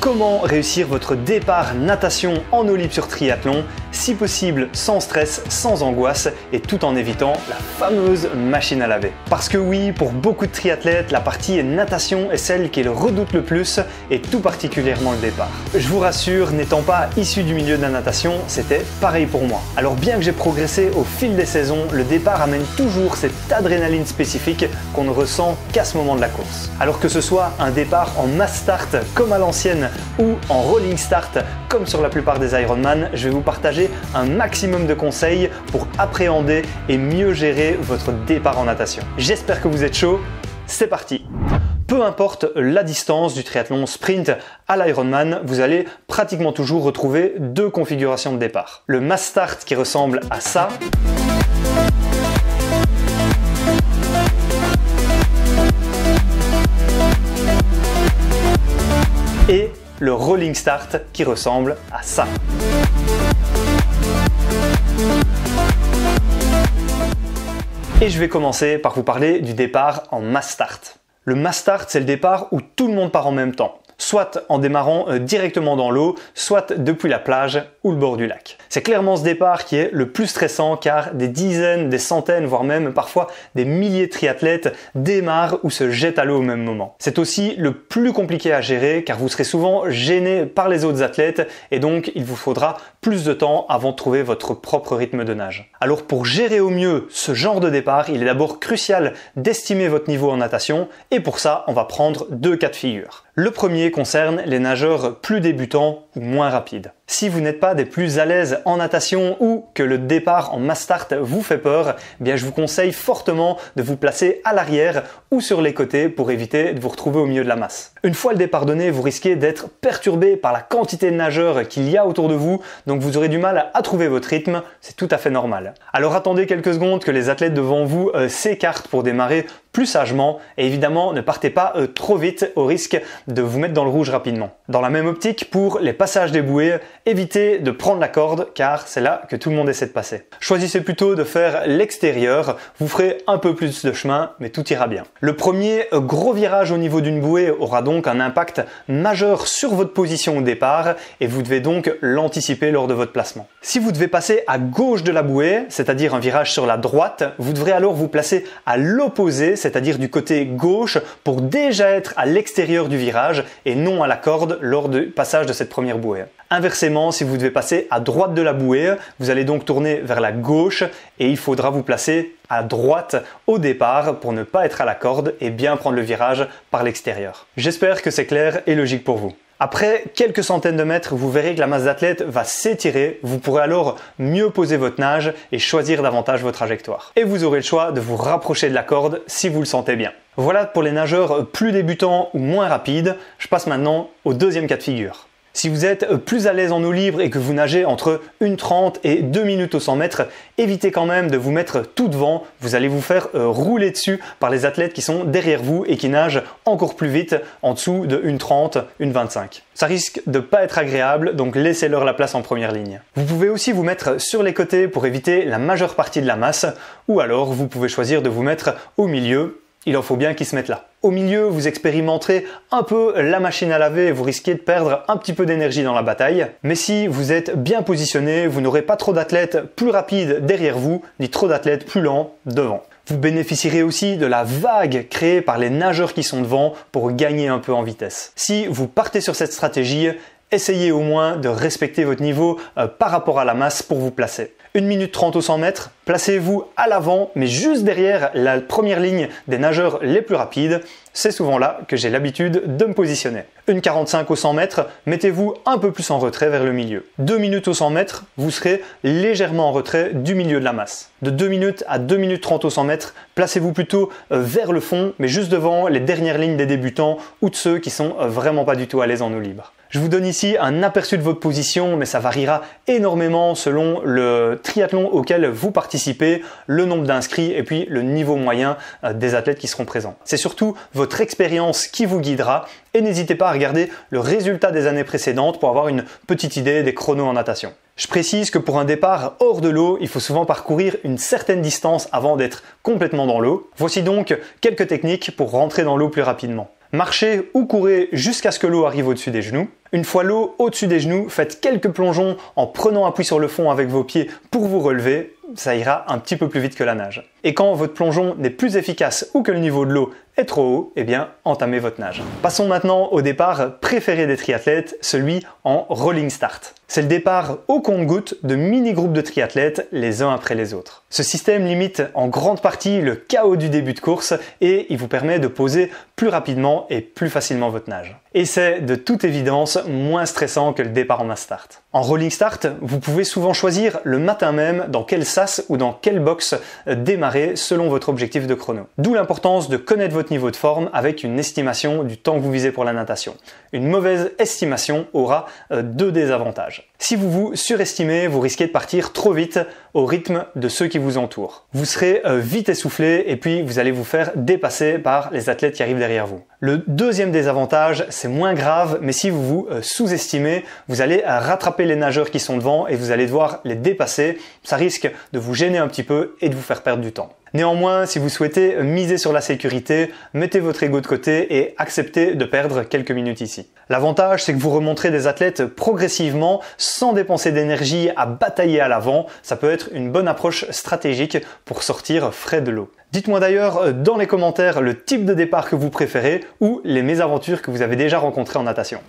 Comment réussir votre départ natation en eau libre sur triathlon, si possible sans stress, sans angoisse et tout en évitant la fameuse machine à laver. Parce que oui, pour beaucoup de triathlètes, la partie natation est celle qu'ils redoutent le plus et tout particulièrement le départ. Je vous rassure, n'étant pas issu du milieu de la natation, c'était pareil pour moi. Alors bien que j'ai progressé au fil des saisons, le départ amène toujours cette adrénaline spécifique qu'on ne ressent qu'à ce moment de la course. Alors que ce soit un départ en mass start comme à l'ancienne ou en rolling start comme sur la plupart des Ironman, je vais vous partager un maximum de conseils pour appréhender et mieux gérer votre départ en natation. J'espère que vous êtes chaud, c'est parti! Peu importe la distance du triathlon sprint à l'Ironman, vous allez pratiquement toujours retrouver deux configurations de départ. Le mass start qui ressemble à ça. Et le rolling start qui ressemble à ça. Et je vais commencer par vous parler du départ en mass start. Le mass start, c'est le départ où tout le monde part en même temps, soit en démarrant directement dans l'eau, soit depuis la plage ou le bord du lac. C'est clairement ce départ qui est le plus stressant car des dizaines, des centaines, voire même parfois des milliers de triathlètes démarrent ou se jettent à l'eau au même moment. C'est aussi le plus compliqué à gérer car vous serez souvent gêné par les autres athlètes et donc il vous faudra plus de temps avant de trouver votre propre rythme de nage. Alors pour gérer au mieux ce genre de départ, il est d'abord crucial d'estimer votre niveau en natation et pour ça, on va prendre deux cas de figure. Le premier concerne les nageurs plus débutants ou moins rapides. Si vous n'êtes pas des plus à l'aise en natation ou que le départ en mass start vous fait peur, eh bien je vous conseille fortement de vous placer à l'arrière ou sur les côtés pour éviter de vous retrouver au milieu de la masse. Une fois le départ donné, vous risquez d'être perturbé par la quantité de nageurs qu'il y a autour de vous, donc vous aurez du mal à trouver votre rythme, c'est tout à fait normal. Alors attendez quelques secondes que les athlètes devant vous s'écartent pour démarrer plus sagement et évidemment ne partez pas trop vite au risque de vous mettre dans le rouge rapidement. Dans la même optique, pour les passages des bouées, évitez de prendre la corde car c'est là que tout le monde essaie de passer. Choisissez plutôt de faire l'extérieur, vous ferez un peu plus de chemin mais tout ira bien. Le premier gros virage au niveau d'une bouée aura donc un impact majeur sur votre position au départ et vous devez donc l'anticiper lors de votre placement. Si vous devez passer à gauche de la bouée, c'est-à-dire un virage sur la droite, vous devrez alors vous placer à l'opposé, c'est-à-dire du côté gauche pour déjà être à l'extérieur du virage et non à la corde lors du passage de cette première bouée. Inversement, si vous devez passer à droite de la bouée, vous allez donc tourner vers la gauche et il faudra vous placer à droite au départ pour ne pas être à la corde et bien prendre le virage par l'extérieur. J'espère que c'est clair et logique pour vous. Après quelques centaines de mètres, vous verrez que la masse d'athlètes va s'étirer. Vous pourrez alors mieux poser votre nage et choisir davantage vos trajectoires. Et vous aurez le choix de vous rapprocher de la corde si vous le sentez bien. Voilà pour les nageurs plus débutants ou moins rapides. Je passe maintenant au deuxième cas de figure. Si vous êtes plus à l'aise en eau libre et que vous nagez entre 1:30 et 2 minutes au 100 mètres, évitez quand même de vous mettre tout devant. Vous allez vous faire rouler dessus par les athlètes qui sont derrière vous et qui nagent encore plus vite en dessous de 1:30, 1:25. Ça risque de pas être agréable, donc laissez-leur la place en première ligne. Vous pouvez aussi vous mettre sur les côtés pour éviter la majeure partie de la masse ou alors vous pouvez choisir de vous mettre au milieu. Il en faut bien qu'ils se mettent là. Au milieu, vous expérimenterez un peu la machine à laver et vous risquez de perdre un petit peu d'énergie dans la bataille. Mais si vous êtes bien positionné, vous n'aurez pas trop d'athlètes plus rapides derrière vous, ni trop d'athlètes plus lents devant. Vous bénéficierez aussi de la vague créée par les nageurs qui sont devant pour gagner un peu en vitesse. Si vous partez sur cette stratégie, essayez au moins de respecter votre niveau par rapport à la masse pour vous placer. 1 minute 30 au 100 mètres, placez-vous à l'avant, mais juste derrière la première ligne des nageurs les plus rapides. C'est souvent là que j'ai l'habitude de me positionner. 1:45 au 100 mètres, mettez-vous un peu plus en retrait vers le milieu. 2 minutes au 100 mètres, vous serez légèrement en retrait du milieu de la masse. De 2 minutes à 2 minutes 30 au 100 mètres, placez-vous plutôt vers le fond, mais juste devant les dernières lignes des débutants ou de ceux qui sont vraiment pas du tout à l'aise en eau libre. Je vous donne ici un aperçu de votre position, mais ça variera énormément selon le triathlon auquel vous participez, le nombre d'inscrits et puis le niveau moyen des athlètes qui seront présents. C'est surtout votre expérience qui vous guidera et n'hésitez pas à regarder le résultat des années précédentes pour avoir une petite idée des chronos en natation. Je précise que pour un départ hors de l'eau, il faut souvent parcourir une certaine distance avant d'être complètement dans l'eau. Voici donc quelques techniques pour rentrer dans l'eau plus rapidement. Marchez ou courez jusqu'à ce que l'eau arrive au-dessus des genoux. Une fois l'eau au-dessus des genoux, faites quelques plongeons en prenant appui sur le fond avec vos pieds pour vous relever. Ça ira un petit peu plus vite que la nage. Et quand votre plongeon n'est plus efficace ou que le niveau de l'eau est trop haut, eh bien, entamez votre nage. Passons maintenant au départ préféré des triathlètes, celui en rolling start. C'est le départ au compte-gouttes de mini-groupes de triathlètes les uns après les autres. Ce système limite en grande partie le chaos du début de course et il vous permet de poser plus rapidement et plus facilement votre nage. Et c'est de toute évidence moins stressant que le départ en mass start. En rolling start, vous pouvez souvent choisir le matin même dans quel sas ou dans quelle box démarrer selon votre objectif de chrono. D'où l'importance de connaître votre niveau de forme avec une estimation du temps que vous visez pour la natation. Une mauvaise estimation aura deux désavantages. Si vous vous surestimez, vous risquez de partir trop vite au rythme de ceux qui vous entourent. Vous serez vite essoufflé et puis vous allez vous faire dépasser par les athlètes qui arrivent derrière vous. Le deuxième désavantage, c'est moins grave, mais si vous vous sous-estimez, vous allez rattraper les nageurs qui sont devant et vous allez devoir les dépasser. Ça risque de vous gêner un petit peu et de vous faire perdre du temps. Néanmoins, si vous souhaitez miser sur la sécurité, mettez votre ego de côté et acceptez de perdre quelques minutes ici. L'avantage, c'est que vous remonterez des athlètes progressivement sans dépenser d'énergie à batailler à l'avant. Ça peut être une bonne approche stratégique pour sortir frais de l'eau. Dites-moi d'ailleurs dans les commentaires le type de départ que vous préférez ou les mésaventures que vous avez déjà rencontrées en natation.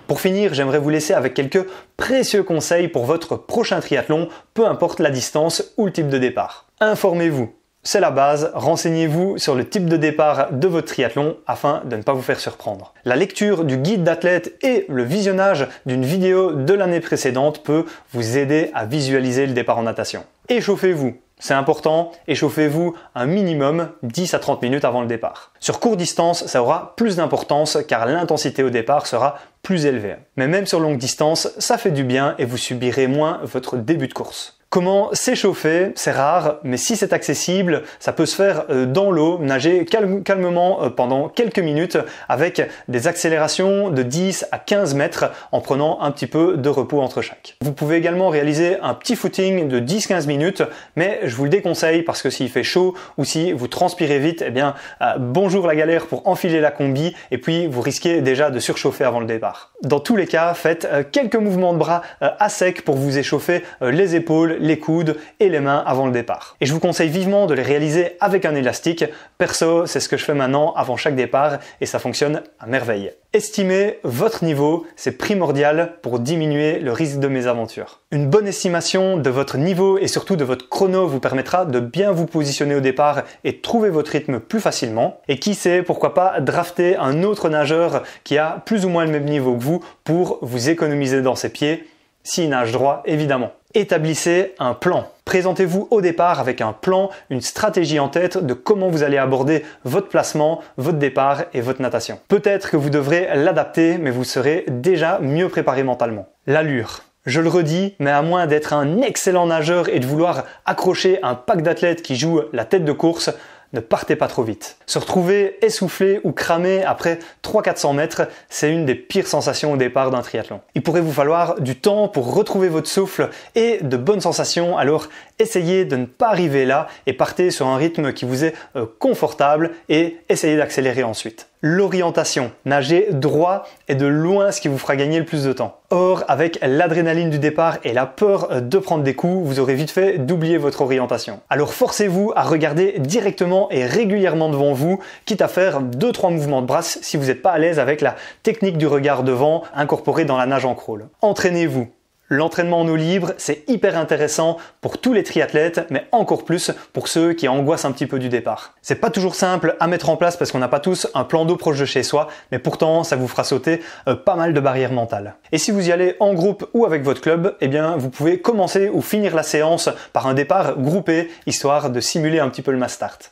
Pour finir, j'aimerais vous laisser avec quelques précieux conseils pour votre prochain triathlon, peu importe la distance ou le type de départ. Informez-vous. C'est la base, renseignez-vous sur le type de départ de votre triathlon afin de ne pas vous faire surprendre. La lecture du guide d'athlète et le visionnage d'une vidéo de l'année précédente peut vous aider à visualiser le départ en natation. Échauffez-vous. C'est important, échauffez-vous un minimum 10 à 30 minutes avant le départ. Sur courte distance, ça aura plus d'importance car l'intensité au départ sera plus élevée. Mais même sur longue distance, ça fait du bien et vous subirez moins votre début de course. Comment s'échauffer? C'est rare, mais si c'est accessible, ça peut se faire dans l'eau, nager calmement pendant quelques minutes avec des accélérations de 10 à 15 mètres en prenant un petit peu de repos entre chaque. Vous pouvez également réaliser un petit footing de 10-15 minutes, mais je vous le déconseille parce que s'il fait chaud ou si vous transpirez vite, eh bien bonjour la galère pour enfiler la combi et puis vous risquez déjà de surchauffer avant le départ. Dans tous les cas, faites quelques mouvements de bras à sec pour vous échauffer les épaules, les coudes et les mains avant le départ. Et je vous conseille vivement de les réaliser avec un élastique. Perso, c'est ce que je fais maintenant avant chaque départ et ça fonctionne à merveille. Estimer votre niveau, c'est primordial pour diminuer le risque de mésaventure. Une bonne estimation de votre niveau et surtout de votre chrono vous permettra de bien vous positionner au départ et de trouver votre rythme plus facilement. Et qui sait, pourquoi pas drafter un autre nageur qui a plus ou moins le même niveau que vous pour vous économiser dans ses pieds, s'il nage droit évidemment. Établissez un plan. Présentez-vous au départ avec un plan, une stratégie en tête de comment vous allez aborder votre placement, votre départ et votre natation. Peut-être que vous devrez l'adapter, mais vous serez déjà mieux préparé mentalement. L'allure. Je le redis, mais à moins d'être un excellent nageur et de vouloir accrocher un pack d'athlètes qui jouent la tête de course, ne partez pas trop vite. Se retrouver essoufflé ou cramé après 300-400 mètres, c'est une des pires sensations au départ d'un triathlon. Il pourrait vous falloir du temps pour retrouver votre souffle et de bonnes sensations, alors essayez de ne pas arriver là et partez sur un rythme qui vous est confortable et essayez d'accélérer ensuite. L'orientation. Nager droit est de loin ce qui vous fera gagner le plus de temps. Or, avec l'adrénaline du départ et la peur de prendre des coups, vous aurez vite fait d'oublier votre orientation. Alors forcez-vous à regarder directement et régulièrement devant vous, quitte à faire 2-3 mouvements de brasse si vous n'êtes pas à l'aise avec la technique du regard devant incorporée dans la nage en crawl. Entraînez-vous. L'entraînement en eau libre, c'est hyper intéressant pour tous les triathlètes, mais encore plus pour ceux qui angoissent un petit peu du départ. C'est pas toujours simple à mettre en place parce qu'on n'a pas tous un plan d'eau proche de chez soi, mais pourtant ça vous fera sauter pas mal de barrières mentales. Et si vous y allez en groupe ou avec votre club, eh bien vous pouvez commencer ou finir la séance par un départ groupé, histoire de simuler un petit peu le mass start.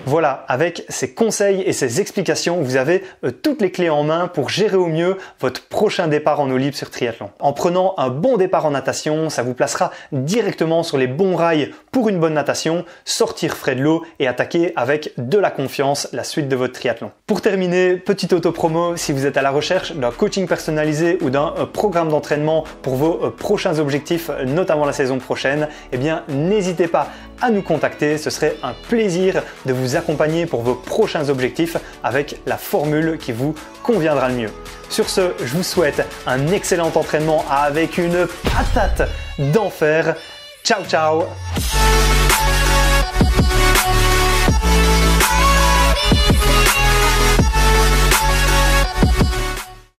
Voilà, avec ces conseils et ces explications, vous avez toutes les clés en main pour gérer au mieux votre prochain départ en eau libre sur triathlon. En prenant un bon départ en natation, ça vous placera directement sur les bons rails pour une bonne natation, sortir frais de l'eau et attaquer avec de la confiance la suite de votre triathlon. Pour terminer, petite auto-promo, si vous êtes à la recherche d'un coaching personnalisé ou d'un programme d'entraînement pour vos prochains objectifs, notamment la saison prochaine, eh bien n'hésitez pas à nous contacter, ce serait un plaisir de vous accompagner pour vos prochains objectifs avec la formule qui vous conviendra le mieux. Sur ce, je vous souhaite un excellent entraînement avec une patate d'enfer. Ciao ciao!